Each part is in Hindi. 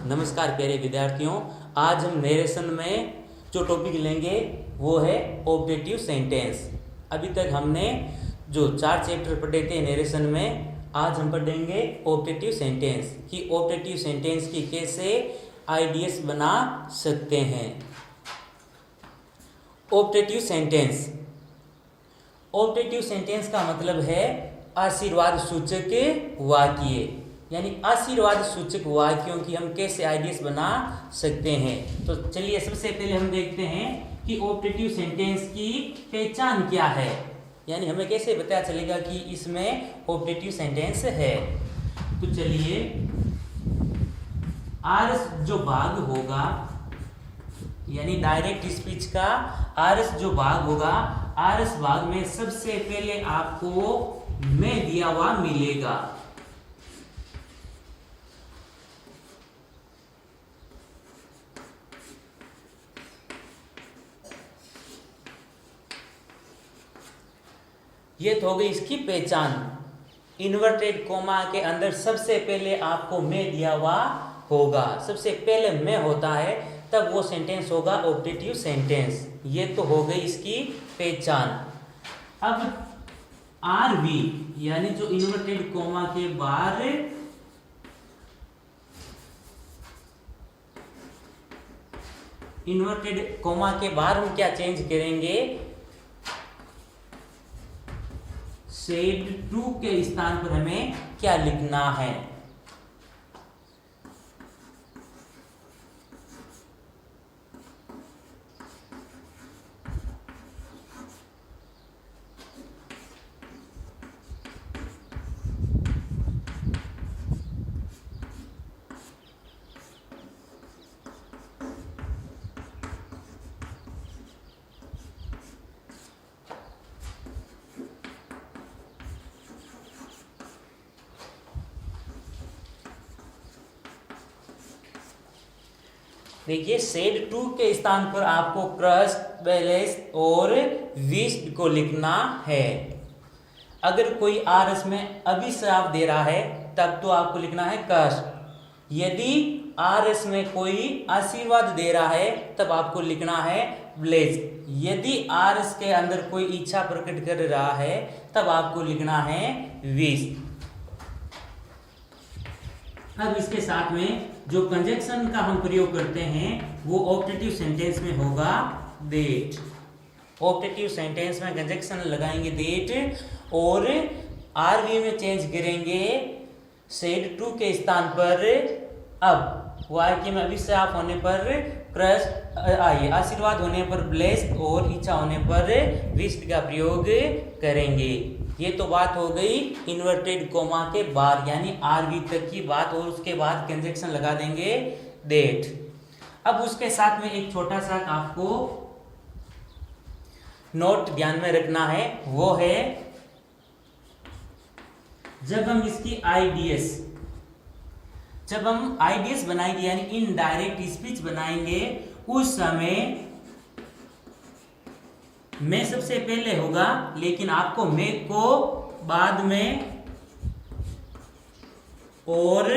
नमस्कार प्यारे विद्यार्थियों। आज हम नरेशन में जो टॉपिक लेंगे वो है ऑब्जेक्टिव सेंटेंस। अभी तक हमने जो 4 चैप्टर पढ़े थे नरेशन में, आज हम पढ़ेंगे ऑब्जेक्टिव सेंटेंस कि ऑब्जेक्टिव सेंटेंस की कैसे आइडियाज बना सकते हैं। ऑब्जेक्टिव सेंटेंस, ऑब्जेक्टिव सेंटेंस का मतलब है आशीर्वाद सूचक वाक्य, यानी आशीर्वाद सूचक वाक्यों की हम कैसे आइडियाज बना सकते हैं। तो चलिए सबसे पहले हम देखते हैं कि ऑब्जेक्टिव सेंटेंस की पहचान क्या है, यानी हमें कैसे पता चलेगा कि इसमें ऑब्जेक्टिव सेंटेंस है। तो चलिए आरस जो भाग होगा, यानी डायरेक्ट स्पीच का आरस जो भाग होगा, आरस भाग में सबसे पहले आपको मैं दिया हुआ मिलेगा। ये तो हो गई इसकी पहचान। इन्वर्टेड कोमा के अंदर सबसे पहले आपको मैं दिया हुआ होगा, सबसे पहले मैं होता है तब वो सेंटेंस होगा ऑब्जेक्टिव सेंटेंस। ये तो हो गई इसकी पहचान। अब आर वी यानी जो इन्वर्टेड कोमा के बाहर इन्वर्टेड कोमा के बाहर हम क्या चेंज करेंगे, सेड टू के स्थान पर हमें क्या लिखना है। देखिए सेड टू के स्थान पर आपको क्रस्ट, बैलेंस और विस्ड को लिखना है। अगर कोई आरस में अभिशाप दे रहा है तब तो आपको लिखना है कष्ट। यदि आरस में कोई आशीर्वाद दे रहा है तब आपको लिखना है ब्लेस। यदि आरस के अंदर कोई इच्छा प्रकट कर रहा है तब आपको लिखना है विश। अब इसके साथ में जो कंजक्शन का हम प्रयोग करते हैं वो ऑब्जेक्टिव सेंटेंस में होगा दैट। ऑब्जेक्टिव सेंटेंस में कंजक्शन लगाएंगे दैट और आरवी में चेंज करेंगे सेड टू के स्थान पर। अब वाक्य में अभिशाप होने पर आशीर्वाद होने पर ब्लेस्ड और इच्छा होने पर विश्ड का प्रयोग करेंगे। ये तो बात हो गई इन्वर्टेड कोमा के बाद, यानी आरवी तक की बात, और उसके बाद कंजक्शन लगा देंगे दैट। अब उसके साथ में एक छोटा सा आपको नोट ध्यान में रखना है, वो है जब हम इसकी जब हम आईडीएस बनाएंगे यानी इनडायरेक्ट स्पीच बनाएंगे, उस समय मैं सबसे पहले होगा, लेकिन आपको मैं को बाद में, और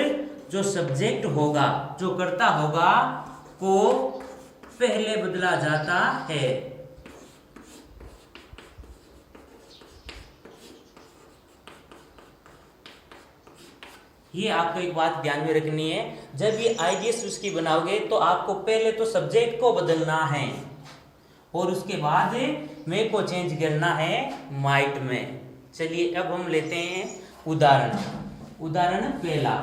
जो सब्जेक्ट होगा, जो कर्ता होगा, को पहले बदला जाता है। ये आपको एक बात ध्यान में रखनी है, जब ये आईडीएस उसकी बनाओगे तो आपको पहले तो सब्जेक्ट को बदलना है और उसके बाद मैं को चेंज करना है माइट में। चलिए अब हम लेते हैं उदाहरण पहला।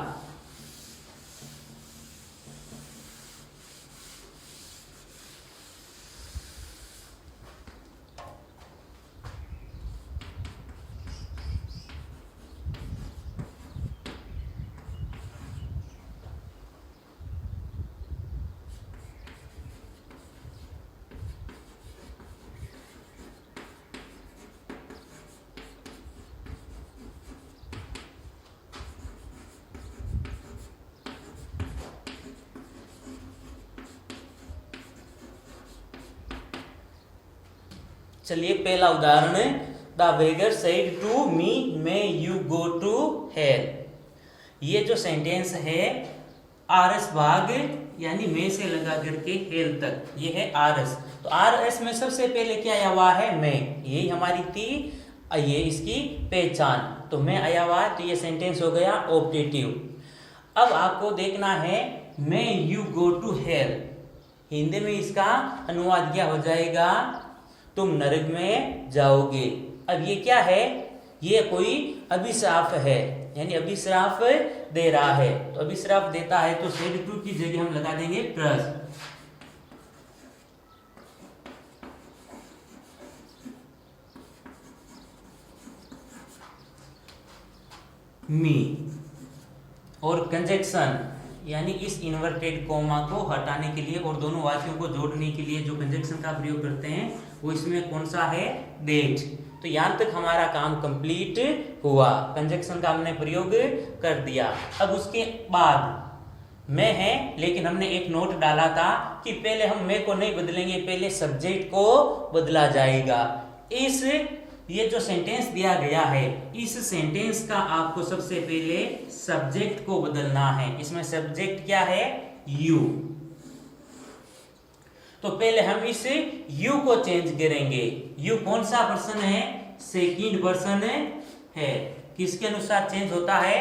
चलिए पहला उदाहरण, the beggar said to me may you go to hell. ये जो सेंटेंस है आरएस भाग यानी में से लगा करके हेल तक, ये है आरएस। तो आरएस में सबसे पहले क्या आया हुआ है? में, यही हमारी थी ये इसकी पहचान। तो में आया हुआ, तो ये सेंटेंस हो गया ऑप्टेटिव। अब आपको देखना है may you go to hell, Hindi में इसका अनुवाद क्या हो जाएगा? तुम नरक में जाओगे। अब ये क्या है? ये कोई अभिशाप है, यानी अभिश्राप दे रहा है। तो अभिश्राप देता है तो सेड टू की जगह हम लगा देंगे ट्रस्ट। मी और कंजक्शन यानी इस इन्वर्टेड कोमा को हटाने के लिए और दोनों वाक्यों को जोड़ने के लिए जो कंजक्शन का प्रयोग करते हैं वो इसमें कौन सा है? दैट। तो यहां तक हमारा काम कंप्लीट हुआ, कंजक्शन का हमने प्रयोग कर दिया। अब उसके बाद मैं है, लेकिन हमने एक नोट डाला था कि पहले हम मैं को नहीं बदलेंगे, पहले सब्जेक्ट को बदला जाएगा। इस ये जो सेंटेंस दिया गया है, इस सेंटेंस का आपको सबसे पहले सब्जेक्ट को बदलना है। इसमें सब्जेक्ट क्या है? यू। तो पहले हम इस यू को चेंज करेंगे। यू कौन सा पर्सन है? सेकंड पर्सन है। किसके अनुसार चेंज होता है?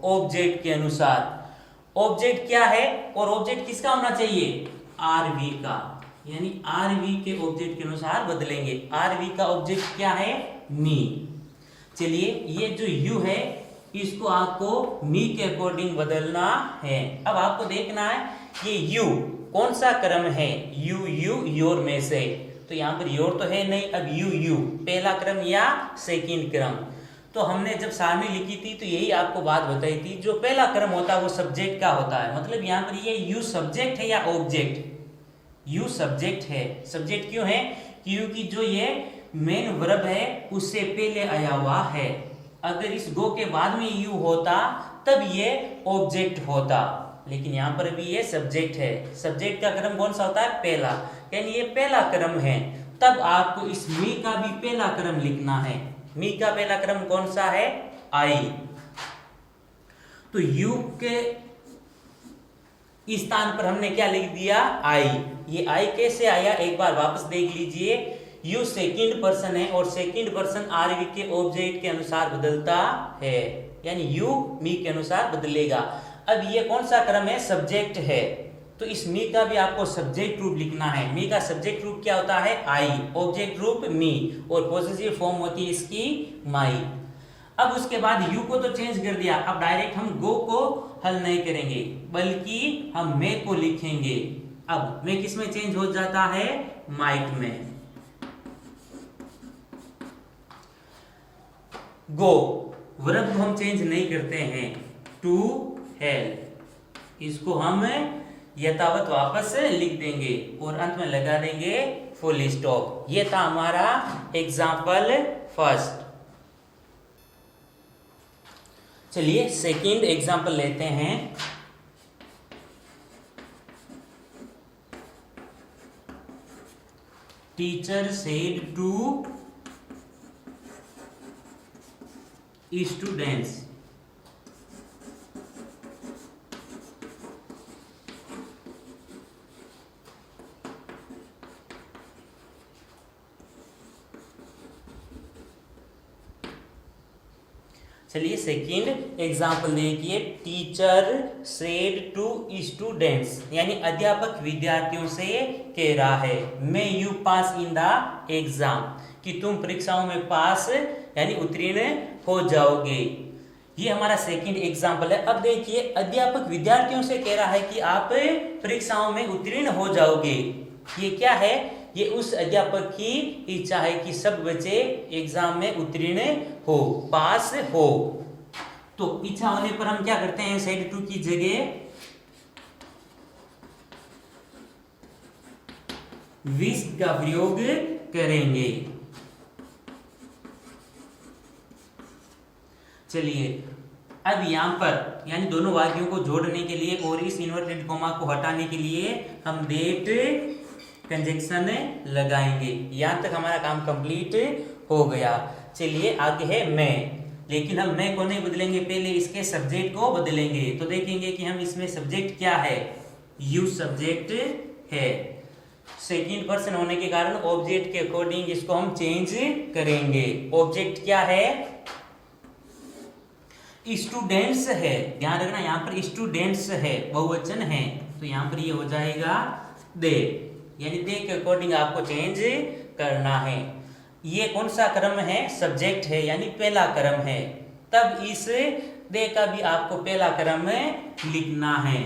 ऑब्जेक्ट के अनुसार। ऑब्जेक्ट क्या है? और ऑब्जेक्ट किसका होना चाहिए? आरवी का, यानी आरवी के ऑब्जेक्ट के अनुसार बदलेंगे। आरवी का ऑब्जेक्ट क्या है? मी। चलिए, ये जो यू है इसको आपको मी के अकॉर्डिंग बदलना है। अब आपको देखना है ये यू कौन सा क्रम है? यू यू योर में से, तो यहाँ पर योर तो है नहीं, अब यू यू पहला क्रम या सेकंड क्रम। तो हमने जब सारणी लिखी थी तो यही आपको बात बताई थी, जो पहला क्रम होता है वो सब्जेक्ट का होता है। मतलब यहाँ पर ये यू सब्जेक्ट है या ऑब्जेक्ट? यू सब्जेक्ट है। सब्जेक्ट क्यों है? क्योंकि जो ये मेन वर्ब है उससे पहले आया हुआ है। अगर इस गो के बाद में यू होता तब ये ऑब्जेक्ट होता, लेकिन यहाँ पर भी ये सब्जेक्ट है। सब्जेक्ट का क्रम कौन सा होता है? पहला, यानी ये पहला क्रम है। तब आपको इस मी का भी पहला क्रम लिखना है। मी का पहला क्रम कौन सा है? आई। तो यू के इस स्थान पर हमने क्या लिख दिया? आई। ये आई कैसे आया? एक बार वापस देख लीजिए। यू सेकंड पर्सन है और सेकंड पर्सन आरवी के ऑब्जेक्ट के अनुसार बदलता है, यानी यू मी के अनुसार बदलेगा। अब ये कौन सा क्रम है? सब्जेक्ट है। तो इस मी का भी आपको सब्जेक्ट रूप लिखना है। मी का सब्जेक्ट रूप क्या होता है? आई। ऑब्जेक्ट रूप मी, और पॉसेसिव फॉर्म होती है इसकी माई। अब उसके बाद यू को तो चेंज कर दिया, अब डायरेक्ट हम गो को हल नहीं करेंगे बल्कि हम मे को लिखेंगे। अब मे किस में चेंज हो जाता है? माइट में। गो वर्ब को हम चेंज नहीं करते हैं। टू हेल इसको हम यथावत वापस लिख देंगे और अंत में लगा देंगे फुल स्टॉप। ये था हमारा एग्जाम्पल फर्स्ट। चलिए सेकंड एग्जाम्पल लेते हैं। टीचर सेड टू स्टूडेंट्स, चलिए सेकंड एग्जाम्पल देखिए। टीचर सेड टू स्टूडेंट्स, यानी अध्यापक विद्यार्थियों से कह रहा है may you pass in the exam, कि तुम परीक्षाओं में पास यानी उत्तीर्ण हो जाओगे। ये हमारा सेकंड एग्जाम्पल है। अब देखिए अध्यापक विद्यार्थियों से कह रहा है कि आप परीक्षाओं में उत्तीर्ण हो जाओगे। ये क्या है? ये उस अध्यापक की इच्छा है कि सब बच्चे एग्जाम में उत्तीर्ण हो, पास हो। तो इच्छा होने पर हम क्या करते हैं? सेड टू की जगह विश का प्रयोग करेंगे। चलिए अब यहां पर यानी दोनों वाक्यों को जोड़ने के लिए और इस इन्वर्टेड कोमा को हटाने के लिए हम डेट कंजक्शन लगाएंगे। यहां तक हमारा काम कंप्लीट हो गया। चलिए आगे है मैं। लेकिन हम मैं को नहीं बदलेंगे, पहले इसके सब्जेक्ट को बदलेंगे। तो देखेंगे कि हम इसमें सब्जेक्ट क्या है, यू सब्जेक्ट है। सेकंड पर्सन होने के कारण ऑब्जेक्ट के अकॉर्डिंग इसको हम चेंज करेंगे। ऑब्जेक्ट क्या है, स्टूडेंट्स है, ध्यान रखना यहाँ पर स्टूडेंट्स है, बहुवचन है, तो यहाँ पर ये हो जाएगा दे, यानी दे के अकॉर्डिंग आपको चेंज करना है। ये कौन सा क्रम है, सब्जेक्ट है, यानी पहला क्रम है, तब इस दे का भी आपको पहला क्रम लिखना है।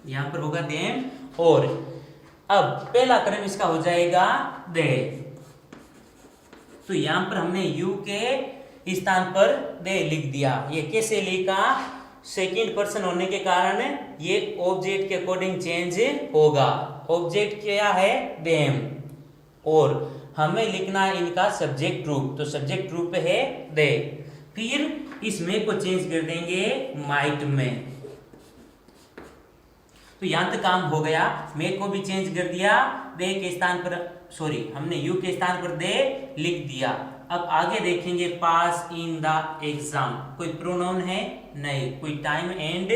यहां पर होगा देम, और अब पहला क्रम इसका हो जाएगा दे। तो यहां पर हमने यू के स्थान पर दे लिख दिया। ये कैसे लिखा, सेकंड पर्सन होने के कारण ये ऑब्जेक्ट के अकॉर्डिंग चेंज होगा। ऑब्जेक्ट क्या है, देम, और हमें लिखना है इनका सब्जेक्ट रूप, तो सब्जेक्ट रूप है दे। फिर इसमें को चेंज कर देंगे माइट में। तो यहां तक काम हो गया। मे को भी चेंज कर दिया, दे के स्थान पर, सॉरी हमने यू के स्थान पर दे लिख दिया। अब आगे देखेंगे, पास इन द एग्जाम, कोई प्रोनाउन है नहीं, कोई टाइम एंड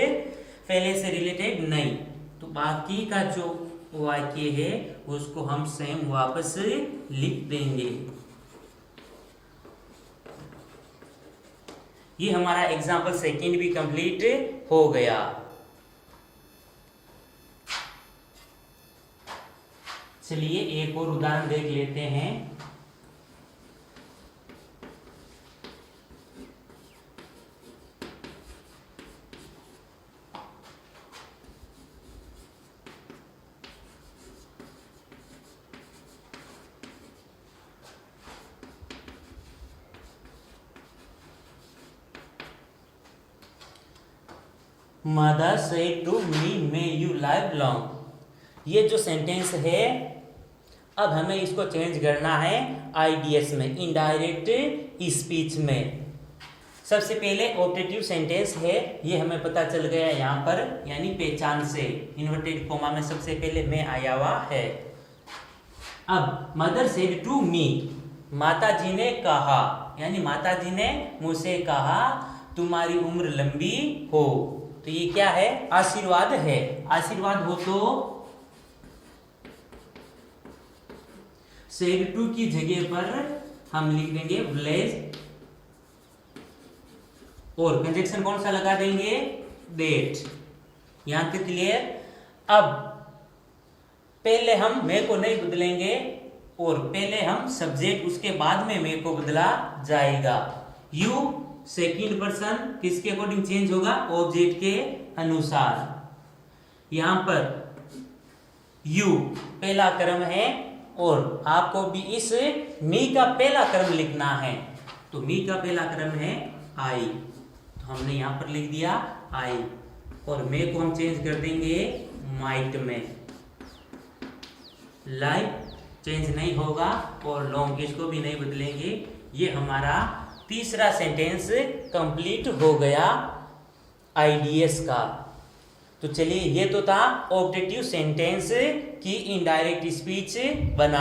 पहले से रिलेटेड नहीं, तो बाकी का जो वाक्य है उसको हम सेम वापस लिख देंगे। ये हमारा एग्जाम्पल सेकंड भी कंप्लीट हो गया। चलिए एक और उदाहरण देख लेते हैं। Mother said to me may you live long. ये जो सेंटेंस है, अब हमें इसको चेंज करना है आईडीएस में, इनडायरेक्ट स्पीच में। सबसे पहले ऑब्जेक्टिव सेंटेंस है, ये हमें पता चल गया यहाँ पर, यानी पहचान से इन्वर्टेड कोमा में सबसे पहले मैं आया हुआ है। अब मदर सेड टू मी, माता जी ने कहा, यानी माता जी ने मुझसे कहा तुम्हारी उम्र लंबी हो। तो ये क्या है, आशीर्वाद है। आशीर्वाद हो तो सेड टू की जगह पर हम लिख देंगे ब्लेस्ड, और कंजक्शन कौन सा लगा देंगे, दैट। यहां तक क्लियर। अब पहले हम मे को नहीं बदलेंगे, और पहले हम सब्जेक्ट, उसके बाद में मे को बदला जाएगा। यू सेकंड पर्सन किसके अकॉर्डिंग चेंज होगा, ऑब्जेक्ट के अनुसार। यहां पर यू पहला क्रम है, और आपको भी इस मी का पहला क्रम लिखना है। तो मी का पहला क्रम है आई, तो हमने यहां पर लिख दिया आई, और मे को हम चेंज कर देंगे माइट में। लाइफ चेंज नहीं होगा, और लॉन्ग इसको भी नहीं बदलेंगे। ये हमारा तीसरा सेंटेंस कंप्लीट हो गया आईडीएस का। तो चलिए, ये तो था ऑब्जेक्टिव सेंटेंस की इनडायरेक्ट स्पीच बनाना।